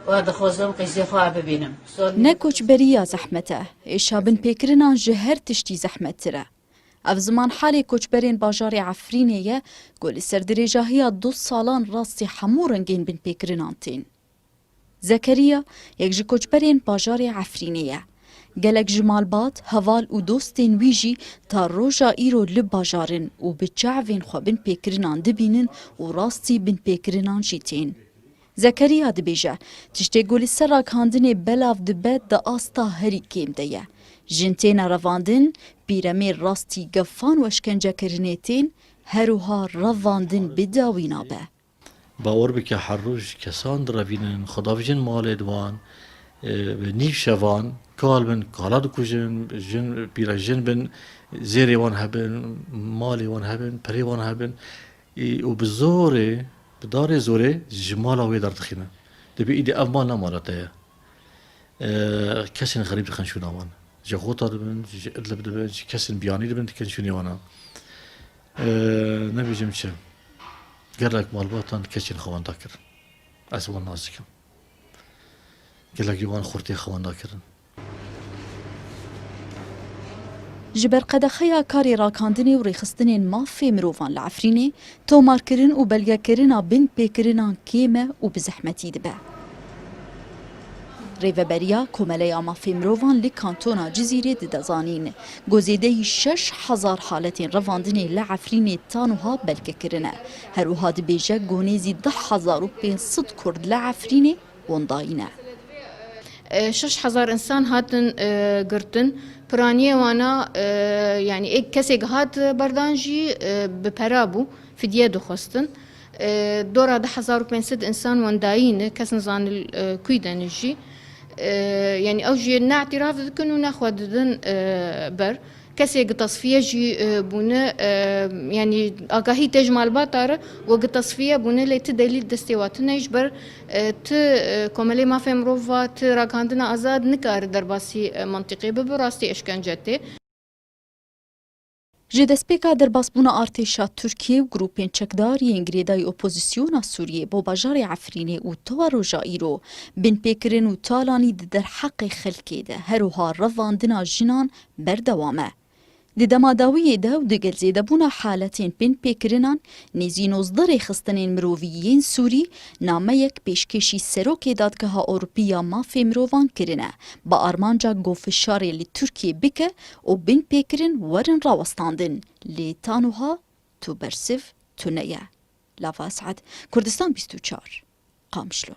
ودخوزم قیزی خواه ببینم. نه کوچبریya زەحمەتە، ئێشا بنپێکردنان ji her tiştî zehmettir e. Ev ziman halê koçberên bajarê Efrînê ye ku li ser dirêjahiya 2 salan rastî hemû rengên binpêkirinan tên. Zekeriya yek ji koçberên bajarê Efrînê ye. Gelek ji malbat, heval û dostên wî jî ta roja îro li bajarin û bi çavên xwe binpêkirinan dibînin û rastî binpêkirinan jî tên. Zekeriya dibêje, tiştê ku li ser rakandinê belav dibe di asta herî kêm de ye. Jin têne revandin, pîremê rastî gefan û eşkencekirinê tên, herûha revandin bi dawîna be. باور بکه هر روز کسان دروینن خداویجن مال دوان نیف شوان کال بن کالا دکوجن جن پیرا جن بن زیری وان هبن مالی وان هبن پری وان هبن و بزوره بدار زوره جمالا وی در دخینه دبی ایدی امان نمالته کسین غریب دخن شو نامان جخوتا دبن ادلب دبن کسین بیانی دبن دکن شو نیوانا نبیجم چه گرک مالباتان کچین خوانده کردن از وان نازکم گرک یوان خورتی خوانده کردن ji ber qedexeya karê rakandinê û rêxistinên mafê mirovan li Efrînê, tomarkirin û belgekirina binpêkirinan kêm e û bi zehmetî dibe. Rêveberiya Komeleya Mafê Mirovan li kantona Cizîrê didezanîn. Gozêdeyî 6,000 haletên revandinê li Efrînê tanûha belgekirine. Herûha dibêje gonêzî 10,500 Kurd li Efrînê wendayîne. 6,000 insan hatin girtin. Piraniye wana yani ek kesek hat berdan jî bi pera bû fidye dixwestin. Dora 10,500 insan wendayîne kesin zanil kuy denin jî. Yani ew jî ne etiraf dikin û ne xwe didin ber. Kesek tasfiye jî bûne yani agahî tê ji malbata re wek tasfiye bûne lê ti delîl destê we tune ji ber ti Komelê Mafê Mirova ti rakandina azad nikare derbasî mantiqê bibe rastî eşkence tê. Ji destpêka derbasbûna artêşa Tirkiye û grûpên çekdar yên girêdayî opozisyona Sûriyê bo bajarê Efrînê û towa roja îro binpêkirin û talanî di derheqê xelkê de herûha revandina jinan berdewam e. Di dema dawiyê de û di gelzêdebûna haletên binpêkirinan nêzî 19 rêxistinên mirovî yên Sûrî nameyek pêşkêşî Serokê Dadgeha Ewropî ya Mafê Mirovan kirine bi armanca govfişarê li Tirkiye bike û binpêkirin werin rawestandin lê tanûha tu bersiv tune ye. Lava Esad, Kurdistan 24 Qamişlo.